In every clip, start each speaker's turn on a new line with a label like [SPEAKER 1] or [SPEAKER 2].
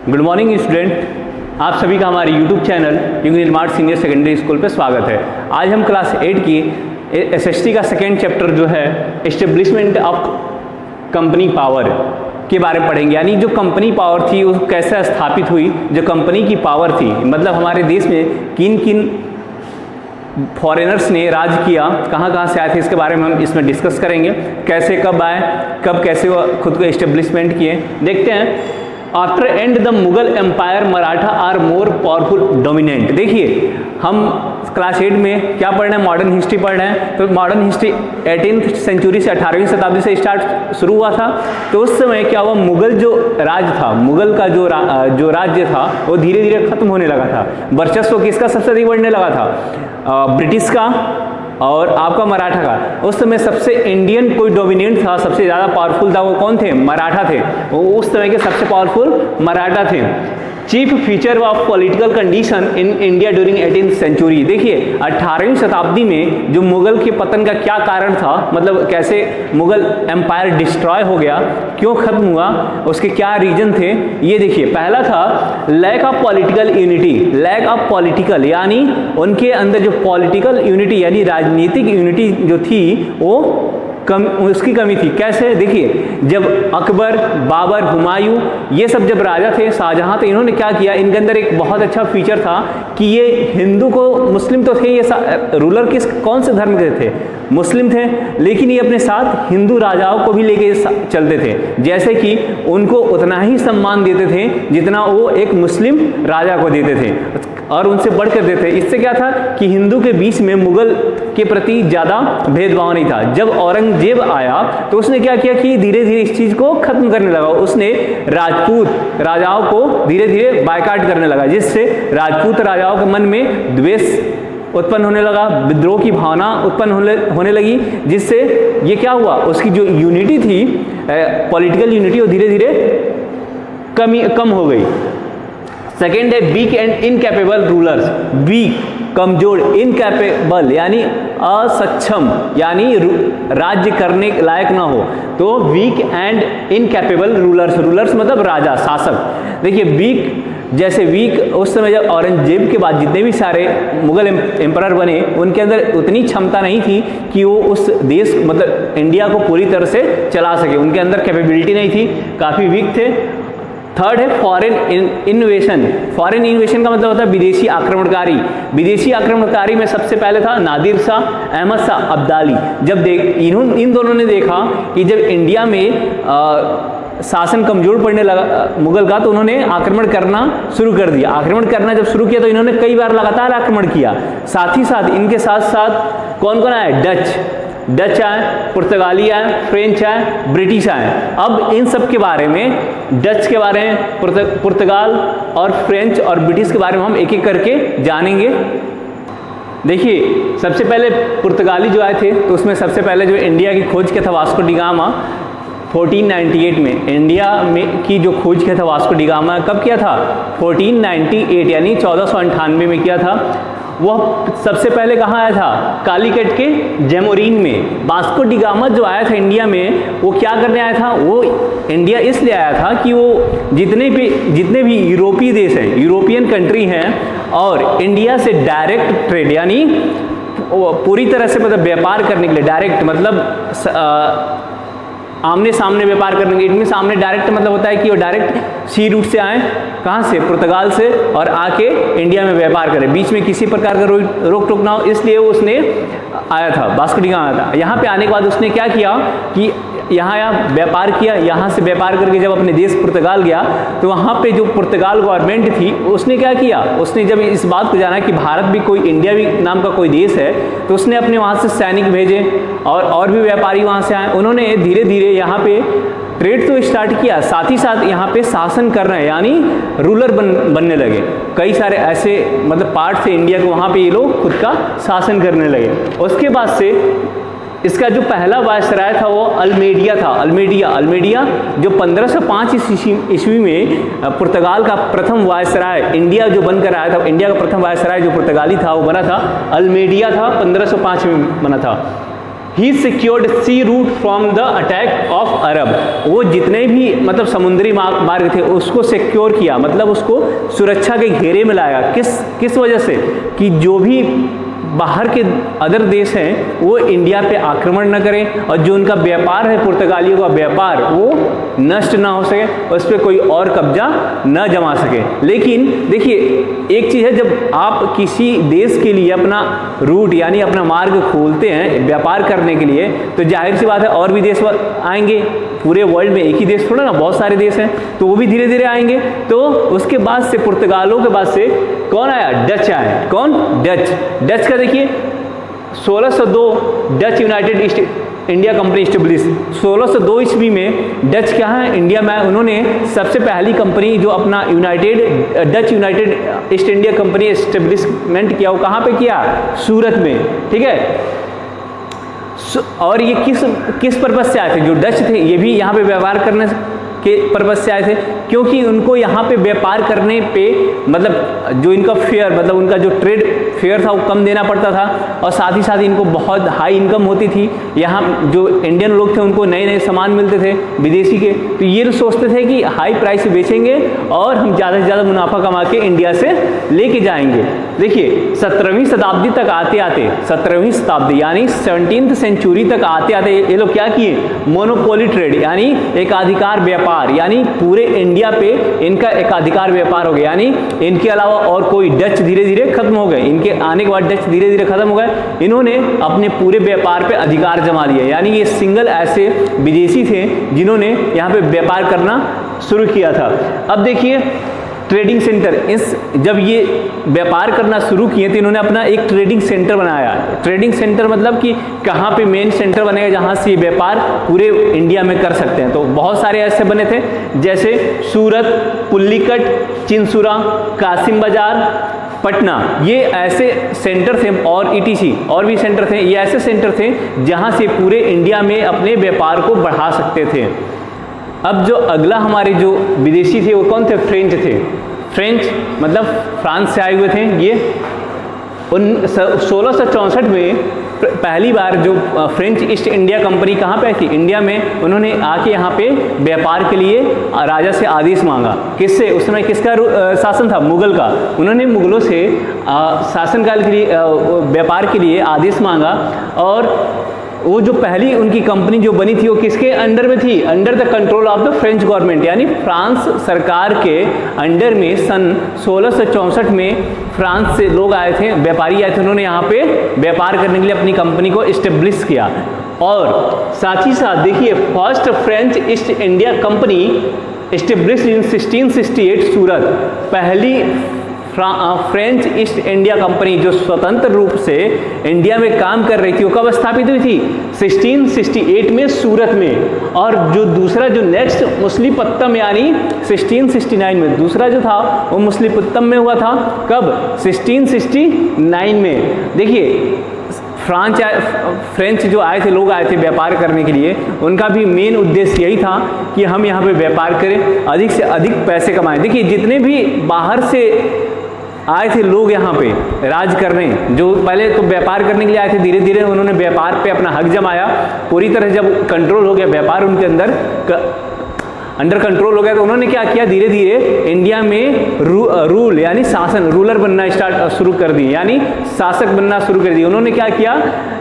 [SPEAKER 1] Good morning student, आप सभी का हमारे यूट्यूब चैनल युग निर्माण सीनियर सेकेंडरी स्कूल पे स्वागत है। आज हम क्लास 8 की एसएसटी का सेकेंड चैप्टर जो है एस्टेब्लिशमेंट ऑफ कंपनी पावर के बारे में पढ़ेंगे। यानी जो कंपनी पावर थी वो कैसे स्थापित हुई, जो कंपनी की पावर थी, मतलब हमारे देश में किन किन फॉरेनर्स ने राज किया, कहाँ से आए थे, इसके बारे में हम इसमें डिस्कस करेंगे। कैसे कब आए, कब कैसे वो खुद को एस्टेब्लिशमेंट किए, देखते हैं। After and the Mughal empire Maratha are more powerful dominant. देखिए हम क्लास 8 में क्या पढ़ रहे हैं, मॉडर्न हिस्ट्री पढ़ रहे हैं। तो मॉडर्न हिस्ट्री 18th सेंचुरी से 18वीं शताब्दी से शुरू हुआ था। तो उस समय क्या हुआ, मुगल जो राज था, मुगल का जो राज्य था वो धीरे धीरे खत्म होने लगा था। वर्चस्व किसका सबसे अधिक बढ़ने लगा था, ब्रिटिश का और आपका मराठा का। उस समय सबसे इंडियन कोई डोमिनेंट था, सबसे ज़्यादा पावरफुल था, वो कौन थे, मराठा थे। वो उस समय के सबसे पावरफुल मराठा थे। Chief feature of political condition in India during 18th century. देखिए 18वीं शताब्दी में जो मुगल के पतन का क्या कारण था, मतलब कैसे मुगल एम्पायर डिस्ट्रॉय हो गया, क्यों खत्म हुआ, उसके क्या रीजन थे, ये देखिए। पहला था lack of political unity. Lack of political यानी उनके अंदर जो पॉलिटिकल यूनिटी यानी राजनीतिक यूनिटी जो थी वो उसकी कमी थी। कैसे, देखिए जब अकबर, बाबर, हुमायूं ये सब जब राजा थे, शाहजहां, तो इन्होंने क्या किया, इनके अंदर एक बहुत अच्छा फीचर था कि ये हिंदू को, मुस्लिम तो थे, ये रूलर कौन से धर्म के थे, मुस्लिम थे, लेकिन ये अपने साथ हिंदू राजाओं को भी लेके चलते थे। जैसे कि उनको उतना ही सम्मान देते थे जितना वो एक मुस्लिम राजा को देते थे, और उनसे बढ़कर देते। इससे क्या था कि हिंदू के बीच में मुगल के प्रति ज़्यादा भेदभाव नहीं था। जब औरंगजेब आया तो उसने क्या किया कि धीरे धीरे इस चीज़ को खत्म करने लगा। उसने राजपूत राजाओं को धीरे धीरे बायकाट करने लगा, जिससे राजपूत राजाओं के मन में द्वेष उत्पन्न होने लगा, विद्रोह की भावना उत्पन्न होने लगी, जिससे ये क्या हुआ, उसकी जो यूनिटी थी, पॉलिटिकल यूनिटी, वो धीरे धीरे कम हो गई। सेकेंड है weak and incapable rulers. Weak, कमजोर, इनकैपेबल यानी असक्षम, यानी राज्य करने लायक ना हो, तो weak and incapable rulers. Rulers मतलब राजा, शासक। देखिए वीक, जैसे वीक उस समय जब औरंगजेब के बाद जितने भी सारे मुगल एम्परर बने, उनके अंदर उतनी क्षमता नहीं थी कि वो उस देश, मतलब इंडिया को पूरी तरह से चला सके। उनके अंदर कैपेबिलिटी नहीं थी, काफ़ी वीक थे। थर्ड है फॉरेन इन्वेशन। फॉरेन इन्वेशन का मतलब होता है विदेशी आक्रमणकारी। विदेशी आक्रमणकारी में सबसे पहले था नादिर शाह, अहमद शाह अब्दाली। जब इन दोनों ने देखा कि जब इंडिया में शासन कमजोर पड़ने लगा मुगल का, तो उन्होंने आक्रमण करना शुरू कर दिया। आक्रमण करना जब शुरू किया तो इन्होंने कई बार लगातार आक्रमण किया। साथ ही साथ इनके साथ साथ कौन कौन आए, डच आए, पुर्तगाली आए, फ्रेंच आए, ब्रिटिश आए। अब इन सब के बारे में, डच के बारे में, पुर्तगाल और फ्रेंच और ब्रिटिश के बारे में हम एक एक करके जानेंगे। देखिए सबसे पहले पुर्तगाली जो आए थे, तो उसमें सबसे पहले जो इंडिया की खोज किया था वास्को डी गामा 1498 में। इंडिया में की जो खोज किया था वास्को डी गामा कब किया था, 1498 यानी 1498 में किया था। वह सबसे पहले कहाँ आया था, कालीकट के जैमोरीन में। वास्को डी गामा जो आया था इंडिया में, वो क्या करने आया था, वो इंडिया इसलिए आया था कि वो जितने भी यूरोपीय देश हैं, यूरोपियन कंट्री हैं, और इंडिया से डायरेक्ट ट्रेड यानी पूरी तरह से मतलब व्यापार करने के लिए, डायरेक्ट मतलब आमने सामने व्यापार करने के, इनमें सामने डायरेक्ट मतलब होता है कि वो डायरेक्ट सी रूट से आए, कहाँ से, पुर्तगाल से, और आके इंडिया में व्यापार करें, बीच में किसी प्रकार का रोक टोक ना हो, इसलिए उसने आया था, वास्को डी गामा आया था। यहाँ पे आने के बाद उसने क्या किया कि यहाँ व्यापार किया। यहाँ से व्यापार करके जब अपने देश पुर्तगाल गया, तो वहाँ पे जो पुर्तगाल गवर्नमेंट थी उसने क्या किया, उसने जब इस बात को जाना कि भारत भी कोई, इंडिया भी नाम का कोई देश है, तो उसने अपने वहाँ से सैनिक भेजे और भी व्यापारी वहाँ से आए। उन्होंने धीरे धीरे यहाँ पे ट्रेड तो स्टार्ट किया, साथ ही साथ यहाँ पे शासन कर रहे हैं, यानी रूलर बनने लगे। कई सारे ऐसे मतलब पार्ट थे इंडिया को, वहाँ पे ये लोग खुद का शासन करने लगे। उसके बाद से इसका जो पहला वायसराय था वो अल्मेडिया था। अल्मेडिया जो 1505 ईस्वी में पुर्तगाल का प्रथम वायसराय इंडिया जो बनकर आया था, इंडिया का प्रथम वायसराय जो पुर्तगाली था वो बना था, अल्मेडिया था, 1505 में बना था। He secured sea route from the attack of Arab, वो जितने भी मतलब समुद्री मार्ग थे उसको सिक्योर किया, मतलब उसको सुरक्षा के घेरे में लाया। किस वजह से कि जो भी बाहर के अदर देश हैं वो इंडिया पे आक्रमण न करें और जो उनका व्यापार है, पुर्तगालियों का व्यापार, वो नष्ट ना हो सके, उस पर कोई और कब्जा न जमा सके। लेकिन देखिए एक चीज़ है, जब आप किसी देश के लिए अपना रूट यानी अपना मार्ग खोलते हैं व्यापार करने के लिए, तो जाहिर सी बात है और भी देश आएंगे। पूरे वर्ल्ड में एक ही देश थोड़ा ना, बहुत सारे देश हैं, तो वो भी धीरे धीरे आएंगे। तो उसके बाद से पुर्तगालों के बाद से कौन आया? डच आए। कौन? डच का देखिए 1602 Dutch United east India company establish. 1602 ईस्वी में डच क्या है इंडिया में, उन्होंने सबसे पहली कंपनी जो अपना Dutch United east India company establishment किया, वो कहाँ पे किया? सूरत में। ठीक है, और ये किस पर्पज से आए थे? जो डच थे ये भी यहाँ पे व्यापार करने के पर्पज से आए थे, क्योंकि उनको यहाँ पे व्यापार करने पे मतलब जो इनका फेयर, मतलब उनका जो ट्रेड फेयर था वो कम देना पड़ता था, और साथ ही साथ इनको बहुत हाई इनकम होती थी। यहाँ जो इंडियन लोग थे उनको नए नए सामान मिलते थे विदेशी के, तो ये सोचते थे कि हाई प्राइस बेचेंगे और हम ज़्यादा से ज़्यादा मुनाफा कमा के इंडिया से लेके जाएंगे। देखिए 17वीं शताब्दी तक आते आते, 17वीं शताब्दी यानी 17th सेंचुरी तक आते आते ये लोग क्या किए? मोनोपोली ट्रेड यानी एकाधिकार व्यापार, यानी पूरे इंडिया पे इनका एकाधिकार व्यापार हो गया, यानी इनके अलावा और कोई, डच धीरे धीरे खत्म हो गए, इनके आने के बाद डच धीरे धीरे खत्म हो गए, इन्होंने अपने पूरे व्यापार पे अधिकार जमा लिया। यानी ये सिंगल ऐसे विदेशी थे जिन्होंने यहाँ पे व्यापार करना शुरू किया था। अब देखिए ट्रेडिंग सेंटर, जब ये व्यापार करना शुरू किए तो इन्होंने अपना एक ट्रेडिंग सेंटर बनाया। ट्रेडिंग सेंटर मतलब कि कहाँ पे मेन सेंटर बनेगा जहाँ से ये व्यापार पूरे इंडिया में कर सकते हैं। तो बहुत सारे ऐसे बने थे, जैसे सूरत, पुल्लीकट, चिंसुरा, कासिम बाजार, पटना, ये ऐसे सेंटर थे, और ईटीसी और भी सेंटर थे। ये ऐसे सेंटर थे जहाँ से पूरे इंडिया में अपने व्यापार को बढ़ा सकते थे। अब जो अगला हमारे जो विदेशी थे वो कौन थे? फ्रेंच थे। फ्रेंच मतलब फ्रांस से आए हुए थे। ये 1664 में पहली बार जो फ्रेंच ईस्ट इंडिया कंपनी कहाँ पे आई थी? इंडिया में। उन्होंने आके यहाँ पे व्यापार के लिए राजा से आदेश मांगा। किससे? उस समय किसका शासन था? मुगल का। उन्होंने मुगलों से शासनकाल के लिए व्यापार के लिए आदेश मांगा, और वो जो पहली उनकी कंपनी जो बनी थी वो किसके अंडर में थी? Under the control of the French government, यानी फ्रांस सरकार के अंडर में। सन 1664 में फ्रांस से लोग आए थे, व्यापारी आए थे, उन्होंने यहाँ पे व्यापार करने के लिए अपनी कंपनी को इस्टेब्लिश किया। और साथ ही साथ देखिए first French east India company establish in 1668 सूरत। पहली फ्रेंच ईस्ट इंडिया कंपनी जो स्वतंत्र रूप से इंडिया में काम कर रही थी वो कब स्थापित हुई थी? 1668 में सूरत में। और जो दूसरा जो नेक्स्ट मुसलीपत्तम यानी 1669 में, दूसरा जो था वो मुसलीपत्तम में हुआ था। कब? 1669 में। देखिए फ्रेंच जो आए थे, लोग आए थे व्यापार करने के लिए, उनका भी मेन उद्देश्य यही था कि हम यहाँ पे व्यापार करें, अधिक से अधिक पैसे कमाएं। देखिए जितने भी बाहर से आए थे लोग यहाँ पे राज करने, जो पहले तो व्यापार करने के लिए आए थे, धीरे धीरे उन्होंने व्यापार पे अपना हक जमाया। पूरी तरह जब कंट्रोल हो गया व्यापार उनके अंडर कंट्रोल हो गया, तो उन्होंने क्या किया? धीरे धीरे इंडिया में रूल यानी शासन, रूलर बनना शुरू कर दिए, यानी शासक बनना शुरू कर दिए। उन्होंने क्या किया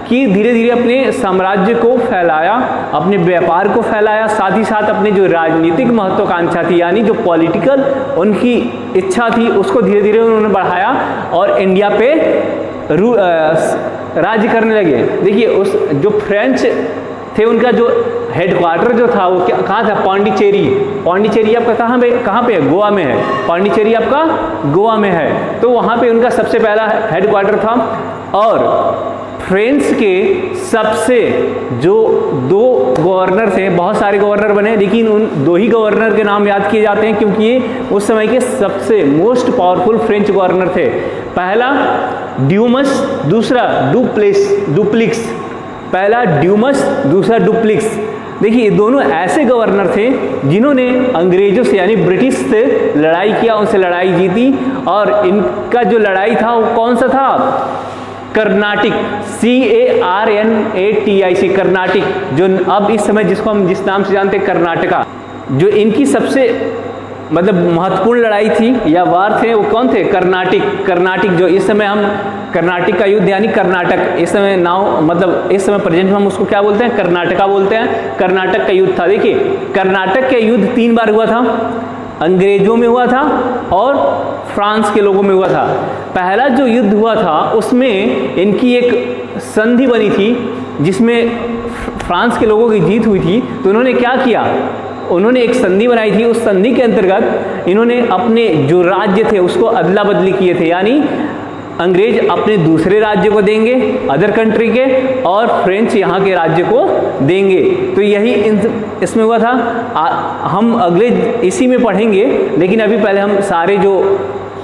[SPEAKER 1] कि धीरे धीरे अपने साम्राज्य को फैलाया, अपने व्यापार को फैलाया, साथ ही साथ अपने जो राजनीतिक महत्वाकांक्षा थी यानी जो पॉलिटिकल उनकी इच्छा थी उसको धीरे धीरे उन्होंने बढ़ाया और इंडिया पे राज्य करने लगे। देखिए उस जो फ्रेंच थे उनका जो हेडक्वार्टर जो था वो कहाँ था? पांडिचेरी। पांडिचेरी आपका कहाँ पे है? गोवा में है। पांडिचेरी आपका गोवा में है। तो वहाँ पे उनका सबसे पहला हेडक्वार्टर था। और फ्रेंच के सबसे जो 2 गवर्नर थे, बहुत सारे गवर्नर बने लेकिन उन 2 ही गवर्नर के नाम याद किए जाते हैं क्योंकि ये उस समय के सबसे मोस्ट पावरफुल फ्रेंच गवर्नर थे। पहला ड्यूमस, दूसरा डुप्लिक्स। पहला ड्यूमस, दूसरा डुप्लिक्स। देखिए ये दोनों ऐसे गवर्नर थे जिन्होंने अंग्रेजों से यानी ब्रिटिश से लड़ाई किया, उनसे लड़ाई जीती। और इनका जो लड़ाई था वो कौन सा था? कर्नाटिक, CARNATIC, कर्नाटिक, जो अब इस समय जिसको हम जिस नाम से जानते हैं कर्नाटका, जो इनकी सबसे मतलब महत्वपूर्ण लड़ाई थी या वार थे वो कौन थे? कर्नाटिक, जो इस समय हम कर्नाटिक का युद्ध यानी कर्नाटक, इस समय नाउ मतलब इस समय प्रेजेंट में हम उसको क्या बोलते हैं? कर्नाटका बोलते हैं। कर्नाटक का युद्ध था। देखिए कर्नाटक का युद्ध 3 बार हुआ था, अंग्रेजों में हुआ था और फ्रांस के लोगों में हुआ था। पहला जो युद्ध हुआ था उसमें इनकी एक संधि बनी थी जिसमें फ्रांस के लोगों की जीत हुई थी। तो उन्होंने क्या किया? उन्होंने एक संधि बनाई थी। उस संधि के अंतर्गत इन्होंने अपने जो राज्य थे उसको अदला बदली किए थे, यानी अंग्रेज अपने दूसरे राज्य को देंगे अदर कंट्री के और फ्रेंच यहाँ के राज्य को देंगे। तो यही इसमें हुआ था। हम अगले इसी में पढ़ेंगे, लेकिन अभी पहले हम सारे जो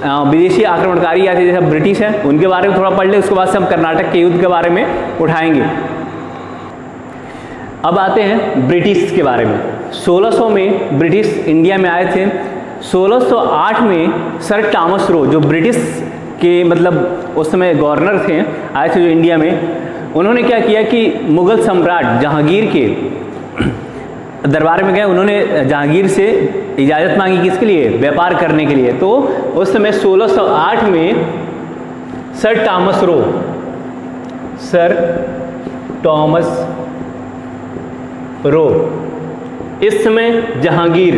[SPEAKER 1] विदेशी आक्रमणकारी या जैसे ब्रिटिश हैं उनके बारे में थोड़ा पढ़ लें, उसके बाद से हम कर्नाटक के युद्ध के बारे में उठाएंगे। अब आते हैं ब्रिटिश के बारे में। 1600 में ब्रिटिश इंडिया में आए थे। 1608 में सर टॉमस रो, जो ब्रिटिश के मतलब उस समय गवर्नर थे, आए थे जो इंडिया में, उन्होंने क्या किया कि मुगल सम्राट जहांगीर के दरबार में गए। उन्होंने जहांगीर से इजाज़त मांगी, किसके लिए? व्यापार करने के लिए। तो उस समय 1608 में सर टॉमस रो, इस समय जहांगीर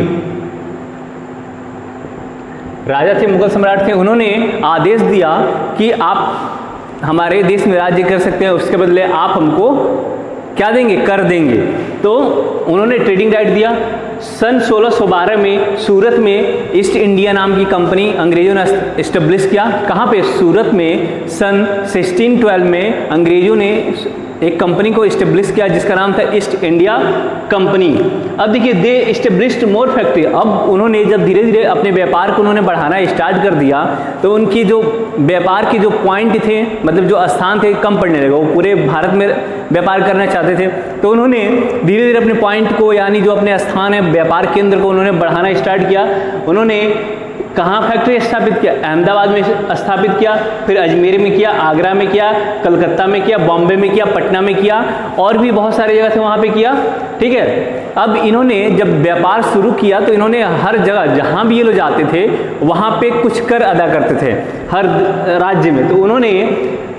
[SPEAKER 1] राजा थे, मुगल सम्राट थे, उन्होंने आदेश दिया कि आप हमारे देश में राज्य कर सकते हैं, उसके बदले आप हमको क्या देंगे? कर देंगे। तो उन्होंने ट्रेडिंग राइट दिया। सन 1612 में सूरत में ईस्ट इंडिया नाम की कंपनी अंग्रेजों ने एस्टेब्लिश किया। कहाँ पे? सूरत में। सन 1612 में अंग्रेजों ने एक कंपनी को इस्टेब्लिश किया जिसका नाम था ईस्ट इंडिया कंपनी। अब देखिए दे इस्टेब्लिश्ड मोर फैक्ट्री। अब उन्होंने जब धीरे धीरे अपने व्यापार को उन्होंने बढ़ाना स्टार्ट कर दिया तो उनकी जो व्यापार के जो पॉइंट थे, मतलब जो स्थान थे, कम पड़ने लगे। वो पूरे भारत में व्यापार करना चाहते थे, तो उन्होंने धीरे धीरे अपने पॉइंट को यानी जो अपने स्थान है, व्यापार केंद्र को उन्होंने बढ़ाना स्टार्ट किया। उन्होंने कहाँ फैक्ट्री स्थापित किया? अहमदाबाद में स्थापित किया, फिर अजमेर में किया, आगरा में किया, कलकत्ता में किया, बॉम्बे में किया, पटना में किया, और भी बहुत सारी जगह थे वहाँ पे किया। ठीक है। अब इन्होंने जब व्यापार शुरू किया तो इन्होंने हर जगह जहाँ भी ये लोग जाते थे वहाँ पे कुछ कर अदा करते थे हर राज्य में। तो उन्होंने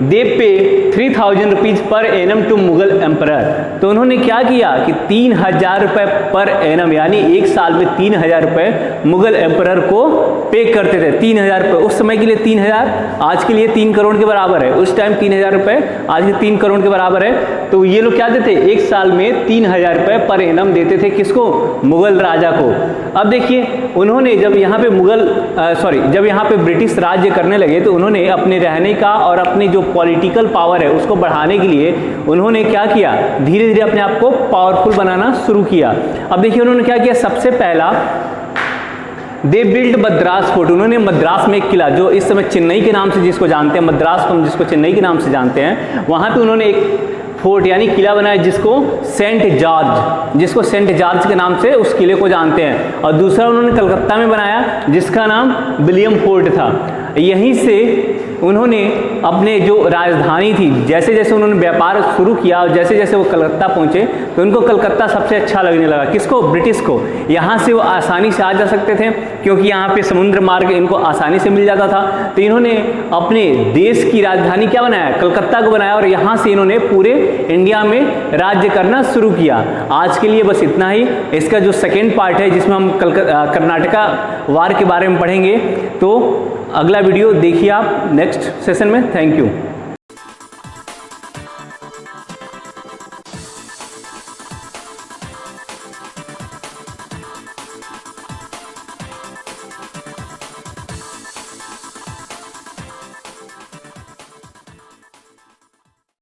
[SPEAKER 1] दे पे 3000 rupees per annum to Mughal emperor. तो उन्होंने क्या किया कि 3000 रुपये पर एनम, यानी एक साल में 3000 रुपये मुगल एम्परर को पे करते थे। 3000 रुपये उस समय के लिए 3000 आज के लिए 3 करोड़ के बराबर है। उस टाइम 3000 रुपये आज के 3 करोड़ के बराबर है। तो ये लोग क्या देते? एक साल में 3000 रुपये पर एनम देते थे। किसको? मुगल राजा को। अब देखिए उन्होंने जब यहाँ पे जब यहाँ पे ब्रिटिश राज्य करने लगे तो उन्होंने अपने रहने का और अपनी जो पॉलिटिकल पावर है उसको बढ़ाने के लिए उन्होंने क्या किया? धीरे धीरे अपने आप को पावरफुल बनाना शुरू किया। अब देखिए उन्होंने क्या किया? सबसे पहला दे बिल्ड मद्रास फोर्ट। उन्होंने मद्रास में एक किला, जो इस समय चेन्नई के नाम से जिसको जानते हैं, मद्रास को हम जिसको चेन्नई के नाम से जानते हैं, वहाँ पे उन्होंने एक फोर्ट यानी किला बनाया जिसको सेंट जॉर्ज के नाम से उस किले को जानते हैं। और दूसरा उन्होंने कलकत्ता में बनाया जिसका नाम विलियम फोर्ट था। यहीं से उन्होंने अपने जो राजधानी थी, जैसे जैसे उन्होंने व्यापार शुरू किया और जैसे जैसे वो कलकत्ता पहुंचे तो उनको कलकत्ता सबसे अच्छा लगने लगा। किसको? ब्रिटिश को। यहाँ से वो आसानी से आ जा सकते थे क्योंकि यहाँ पे समुद्र मार्ग इनको आसानी से मिल जाता था। तो इन्होंने अपने देश की राजधानी क्या बनाया? कलकत्ता को बनाया और यहाँ से इन्होंने पूरे इंडिया में राज्य करना शुरू किया। आज के लिए बस इतना ही। इसका जो सेकेंड पार्ट है जिसमें हम कर्नाटका वार के बारे में पढ़ेंगे, तो अगला वीडियो देखिए आप नेक्स्ट सेशन में। Thank you.